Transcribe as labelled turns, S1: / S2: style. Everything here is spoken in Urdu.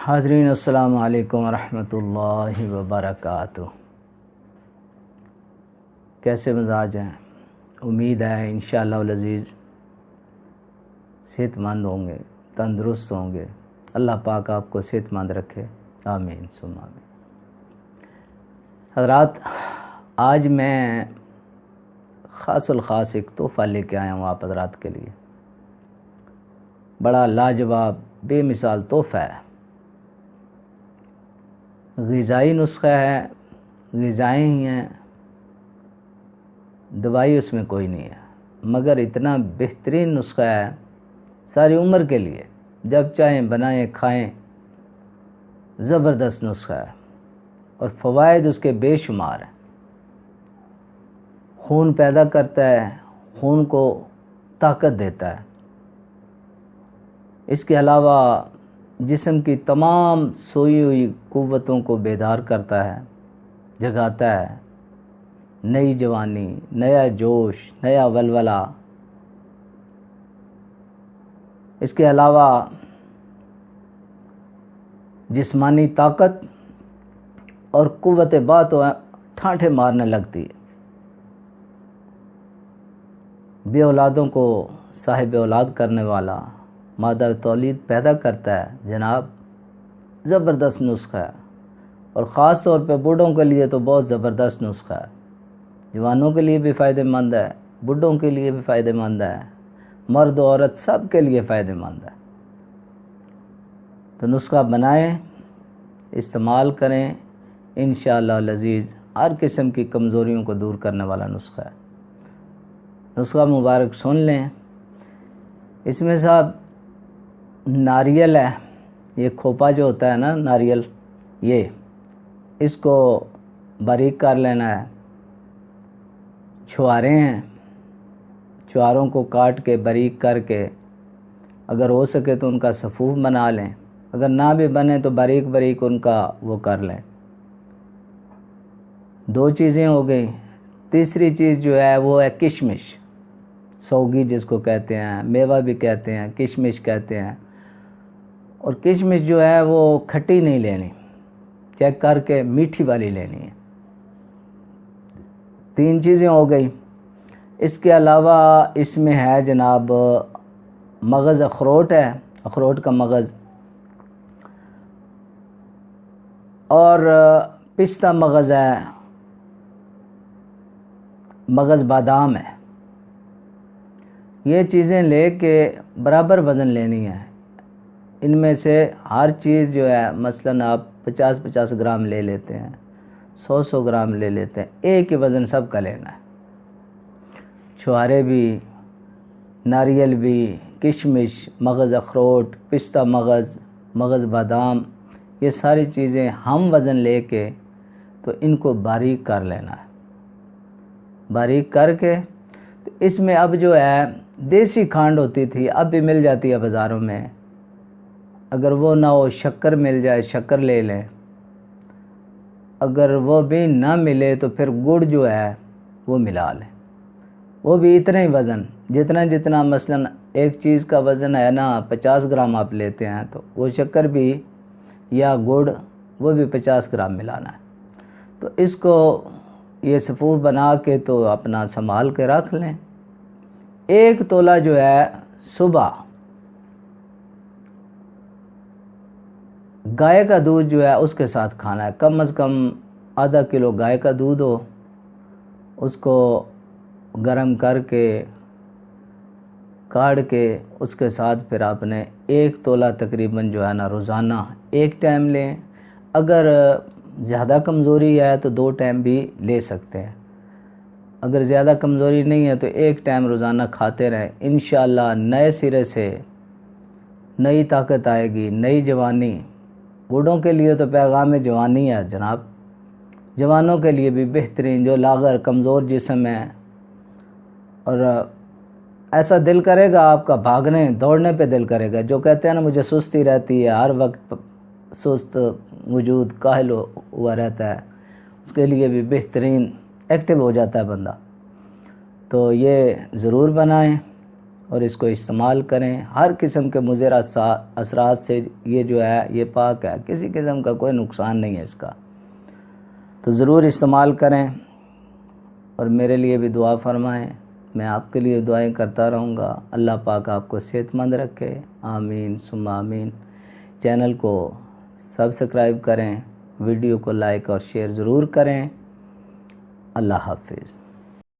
S1: حاضرین السلام علیکم ورحمۃ اللہ وبرکاتہ۔ کیسے مزاج ہیں؟ امید ہے انشاءاللہ العزیز صحت مند ہوں گے، تندرست ہوں گے۔ اللہ پاک آپ کو صحت مند رکھے، آمین ثم آمین۔ حضرات، آج میں خاص الخاص ایک تحفہ لے کے آیا ہوں آپ حضرات کے لیے۔ بڑا لاجواب بے مثال تحفہ ہے، غذائی نسخہ ہے، غذائیں ہی ہیں، دوائی اس میں کوئی نہیں ہے، مگر اتنا بہترین نسخہ ہے ساری عمر کے لیے، جب چاہیں بنائیں کھائیں۔ زبردست نسخہ ہے اور فوائد اس کے بے شمار ہیں۔ خون پیدا کرتا ہے، خون کو طاقت دیتا ہے۔ اس کے علاوہ جسم کی تمام سوئی ہوئی قوتوں کو بیدار کرتا ہے، جگاتا ہے۔ نئی جوانی، نیا جوش، نیا ولولہ۔ اس کے علاوہ جسمانی طاقت اور قوت بات ٹھانٹھے مارنے لگتی ہے۔ بے اولادوں کو صاحب اولاد کرنے والا، مادہ تولید پیدا کرتا ہے جناب۔ زبردست نسخہ ہے، اور خاص طور پہ بوڑھوں کے لیے تو بہت زبردست نسخہ ہے۔ جوانوں کے لیے بھی فائدہ مند ہے، بوڑھوں کے لیے بھی فائدہ مند ہے، مرد و عورت سب کے لیے فائدہ مند ہے۔ تو نسخہ بنائیں، استعمال کریں، انشاءاللہ العزیز ہر قسم کی کمزوریوں کو دور کرنے والا نسخہ ہے۔ نسخہ مبارک سن لیں۔ اس میں صاحب ناریل ہے، یہ کھوپا جو ہوتا ہے نا ناریل، اس کو باریک کر لینا ہے۔ چھوارے ہیں، چھواروں کو کاٹ کے باریک کر کے، اگر ہو سکے تو ان کا صفوف بنا لیں، اگر نہ بھی بنے تو باریک باریک ان کا وہ کر لیں۔ دو چیزیں ہو گئی۔ تیسری چیز جو ہے وہ ہے کشمش، سوگی جس کو کہتے ہیں، میوہ بھی کہتے ہیں، کشمش کہتے ہیں۔ اور کشمش جو ہے وہ کھٹی نہیں لینی، چیک کر کے میٹھی والی لینی ہے۔ تین چیزیں ہو گئی۔ اس کے علاوہ اس میں ہے جناب مغز اخروٹ ہے، اخروٹ کا مغز، اور پستہ مغز ہے، مغز بادام ہے۔ یہ چیزیں لے کے برابر وزن لینی ہے۔ ان میں سے ہر چیز جو ہے مثلاً آپ 50 گرام لے لیتے ہیں، 100 گرام لے لیتے ہیں، ایک ہی وزن سب کا لینا ہے۔ چھوارے بھی، ناریل بھی، کشمش، مغز اخروٹ، پستہ مغز، مغز بادام، یہ ساری چیزیں ہم وزن لے کے تو ان کو باریک کر لینا ہے۔ باریک کر کے تو اس میں اب جو ہے دیسی کھانڈ ہوتی تھی، اب بھی مل جاتی ہے بازاروں میں، اگر وہ نہ ہو شکر مل جائے، شکر لے لیں۔ اگر وہ بھی نہ ملے تو پھر گڑ جو ہے وہ ملا لیں۔ وہ بھی اتنا ہی وزن، جتنا مثلاً ایک چیز کا وزن ہے نا 50 گرام آپ لیتے ہیں، تو وہ شکر بھی یا گڑ وہ بھی 50 گرام ملانا ہے۔ تو اس کو یہ صفوف بنا کے تو اپنا سنبھال کے رکھ لیں۔ ایک تولہ جو ہے صبح گائے کا دودھ جو ہے اس کے ساتھ کھانا ہے، کم از کم آدھا کلو گائے کا دودھ ہو، اس کو گرم کر کے کاڑھ کے اس کے ساتھ پھر آپ نے ایک تولہ تقریباً جو ہے نا روزانہ ایک ٹائم لیں۔ اگر زیادہ کمزوری ہے تو 2 ٹائم بھی لے سکتے ہیں۔ اگر زیادہ کمزوری نہیں ہے تو ایک ٹائم روزانہ کھاتے رہیں، انشاءاللہ نئے سرے سے نئی طاقت آئے گی، نئی جوانی۔ بوڑھوں کے لیے تو پیغام جوانی ہے جناب، جوانوں کے لیے بھی بہترین، جو لاغر کمزور جسم ہے، اور ایسا دل کرے گا آپ کا بھاگنے دوڑنے پہ دل کرے گا۔ جو کہتے ہیں نا مجھے سستی رہتی ہے، ہر وقت سست وجود کاہل ہوا رہتا ہے، اس کے لیے بھی بہترین، ایکٹیو ہو جاتا ہے بندہ۔ تو یہ ضرور بنائیں اور اس کو استعمال کریں. ہر قسم کے مضر اثرات سے یہ جو ہے یہ پاک ہے، کسی قسم کا کوئی نقصان نہیں ہے اس کا. تو ضرور استعمال کریں اور میرے لیے بھی دعا فرمائیں. میں آپ کے لیے دعائیں کرتا رہوں گا. اللہ پاک آپ کو صحت مند رکھے. آمین ثم آمین. چینل کو سبسکرائب کریں، ویڈیو کو لائک اور شیئر ضرور کریں. اللہ حافظ.